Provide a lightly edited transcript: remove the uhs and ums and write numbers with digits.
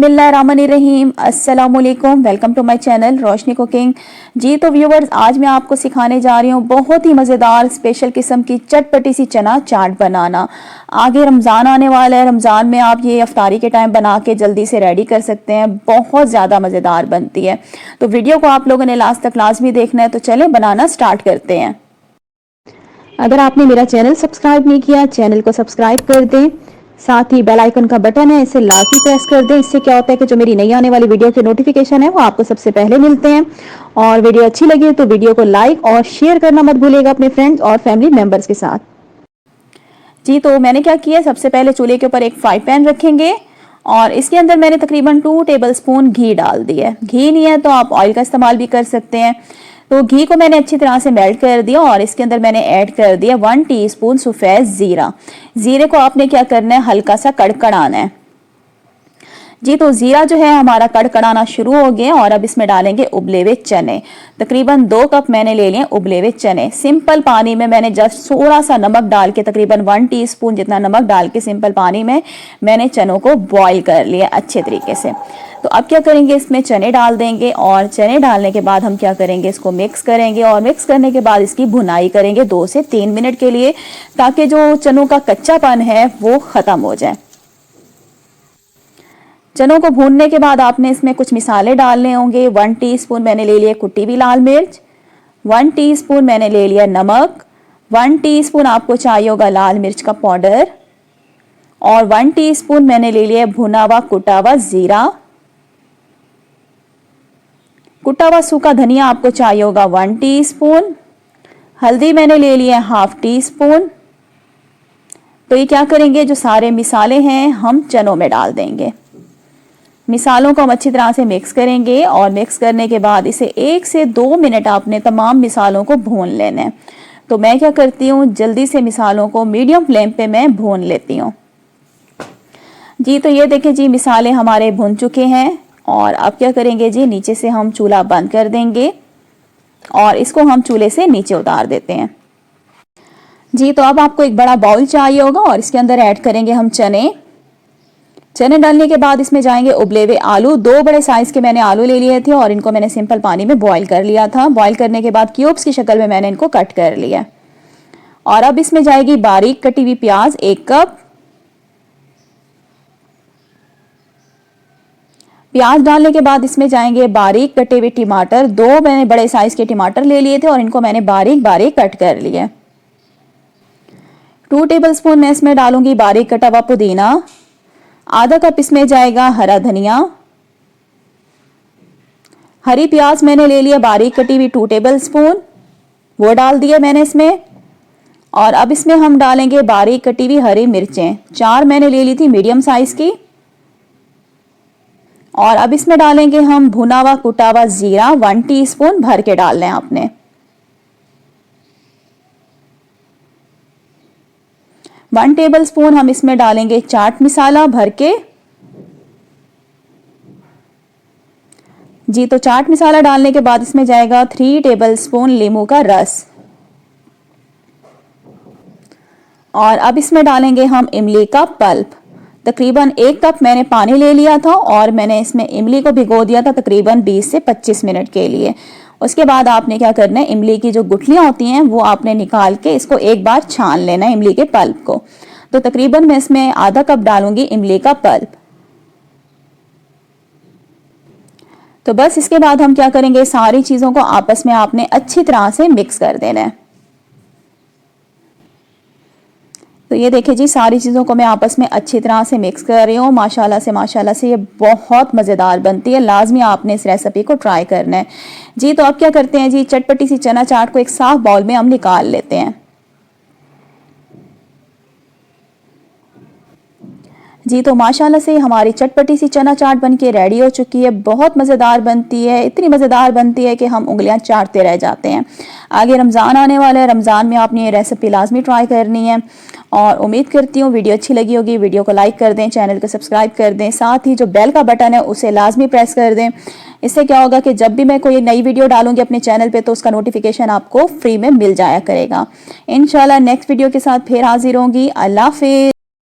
बिस्मिल्लाहिर्रहमानिर्रहीम, अस्सलामुअलैकुम। Welcome to my channel Roshni cooking. जी तो व्यूवर्स, आज मैं आपको सिखाने जा रही हूँ बहुत ही मज़ेदार स्पेशल किस्म की चटपटी सी चना चाट बनाना। आगे रमज़ान आने वाला है, रमज़ान में आप ये इफ्तारी के टाइम बना के जल्दी से रेडी कर सकते हैं। बहुत ज़्यादा मज़ेदार बनती है। तो वीडियो को आप लोगों ने लास्ट तक लाजमी देखना है। तो चलें बनाना स्टार्ट करते हैं। अगर आपने मेरा चैनल सब्सक्राइब नहीं किया, चैनल को सब्सक्राइब कर दें। साथ ही बेल आइकन का बटन है, इसे लाजमी प्रेस कर दें। इससे क्या होता है कि जो मेरी नई आने वाली वीडियो के नोटिफिकेशन है वो आपको सबसे पहले मिलते हैं। और वीडियो अच्छी लगी तो वीडियो को लाइक और शेयर करना मत भूलिएगा अपने फ्रेंड्स और फैमिली मेंबर्स के साथ। जी तो मैंने क्या किया, सबसे पहले चूल्हे के ऊपर एक फ्राई पैन रखेंगे और इसके अंदर मैंने तकरीबन 2 टेबलस्पून घी डाल दिया। घी नहीं है तो आप ऑयल का इस्तेमाल भी कर सकते हैं। तो घी को मैंने अच्छी तरह से मेल्ट कर दिया और इसके अंदर मैंने ऐड कर दिया 1 टीस्पून सफ़ेद ज़ीरा। ज़ीरे को आपने क्या करना है, हल्का सा कड़कड़ाना है। जी तो ज़ीरा जो है हमारा कड़कड़ाना शुरू हो गया और अब इसमें डालेंगे उबले हुए चने। तकरीबन 2 कप मैंने ले लिए उबले हुए चने। सिंपल पानी में मैंने जस्ट थोड़ा सा नमक डाल के, तकरीबन 1 टीस्पून जितना नमक डाल के सिंपल पानी में मैंने चनों को बॉईल कर लिया अच्छे तरीके से। तो अब क्या करेंगे, इसमें चने डाल देंगे और चने डालने के बाद हम क्या करेंगे, इसको मिक्स करेंगे और मिक्स करने के बाद इसकी भुनाई करेंगे 2 से 3 मिनट के लिए, ताकि जो चनों का कच्चापन है वो ख़त्म हो जाए। चनों को भूनने के बाद आपने इसमें कुछ मिसाले डालने होंगे। 1 टीस्पून मैंने ले लिया कुटी हुई लाल मिर्च, 1 टीस्पून मैंने ले लिया नमक, 1 टीस्पून आपको चाहिए होगा लाल मिर्च का पाउडर और 1 टीस्पून मैंने ले लिया भुना हुआ कुटा हुआ जीरा। कुटा हुआ सूखा धनिया आपको चाहिए होगा 1 टीस्पून। हल्दी मैंने ले लिया हाफ टीस्पून। तो ये क्या करेंगे, जो सारे मिसाले हैं हम चनों में डाल देंगे। मिसालों को हम अच्छी तरह से मिक्स करेंगे और मिक्स करने के बाद इसे 1 से 2 मिनट आपने तमाम मिसालों को भून लेना है। तो मैं क्या करती हूँ, जल्दी से मिसालों को मीडियम फ्लेम पे मैं भून लेती हूँ। जी तो ये देखें जी, मिसाले हमारे भुन चुके हैं और अब क्या करेंगे जी, नीचे से हम चूल्हा बंद कर देंगे और इसको हम चूल्हे से नीचे उतार देते हैं। जी तो अब आपको एक बड़ा बाउल चाहिए होगा और इसके अंदर ऐड करेंगे हम चने। चने डालने के बाद इसमें जाएंगे उबले हुए आलू। 2 बड़े साइज के मैंने आलू ले लिए थे और इनको मैंने सिंपल पानी में बॉईल कर लिया था। बॉईल करने के बाद क्यूब्स की शक्ल में मैंने इनको कट कर लिया। और अब इसमें जाएगी बारीक कटी हुई प्याज 1 कप। प्याज डालने के बाद इसमें जाएंगे बारीक कटे हुए टमाटर। 2 मैंने बड़े साइज के टमाटर ले लिए थे और इनको मैंने बारीक बारीक कट कर लिया। 2 टेबलस्पून मैं इसमें डालूंगी बारीक कटा हुआ पुदीना। आधा कप इसमें जाएगा हरा धनिया। हरी प्याज मैंने ले लिया बारीक कटी हुई 2 टेबलस्पून, वो डाल दिया मैंने इसमें। और अब इसमें हम डालेंगे बारीक कटी हुई हरी मिर्चें। 4 मैंने ले ली थी मीडियम साइज की। और अब इसमें डालेंगे हम भुना हुआ कुटा हुआ जीरा 1 टीस्पून भर के डालना है आपने। 1 टेबलस्पून हम इसमें डालेंगे चाट मसाला भर के। जी तो चाट मसाला डालने के बाद इसमें जाएगा 3 टेबलस्पून नींबू का रस। और अब इसमें डालेंगे हम इमली का पल्प। तकरीबन 1 कप मैंने पानी ले लिया था और मैंने इसमें इमली को भिगो दिया था तकरीबन 20 से 25 मिनट के लिए। उसके बाद आपने क्या करना है, इमली की जो गुठलियां होती हैं वो आपने निकाल के इसको एक बार छान लेना है इमली के पल्प को। तो तकरीबन मैं इसमें आधा कप डालूंगी इमली का पल्प। तो बस इसके बाद हम क्या करेंगे, सारी चीजों को आपस में आपने अच्छी तरह से मिक्स कर देना है। तो ये देखिए जी, सारी चीज़ों को मैं आपस में अच्छी तरह से मिक्स कर रही हूँ। माशाल्लाह से ये बहुत मज़ेदार बनती है। लाजमी आपने इस रेसिपी को ट्राई करना है। जी तो अब क्या करते हैं जी, चटपटी सी चना चाट को एक साफ बाउल में हम निकाल लेते हैं। जी तो माशाल्लाह से हमारी चटपटी सी चना चाट बनके रेडी हो चुकी है। बहुत मज़ेदार बनती है, इतनी मज़ेदार बनती है कि हम उंगलियां चाटते रह जाते हैं। आगे रमज़ान आने वाला है, रमज़ान में आपने ये रेसिपी लाजमी ट्राई करनी है। और उम्मीद करती हूँ वीडियो अच्छी लगी होगी। वीडियो को लाइक कर दें, चैनल को सब्सक्राइब कर दें, साथ ही जो बेल का बटन है उसे लाजमी प्रेस कर दें। इससे क्या होगा कि जब भी मैं कोई नई वीडियो डालूंगी अपने चैनल पे तो उसका नोटिफिकेशन आपको फ्री में मिल जाया करेगा। इंशाल्लाह नेक्स्ट वीडियो के साथ फिर हाजिर होंगी। अल्लाह हाफिज़।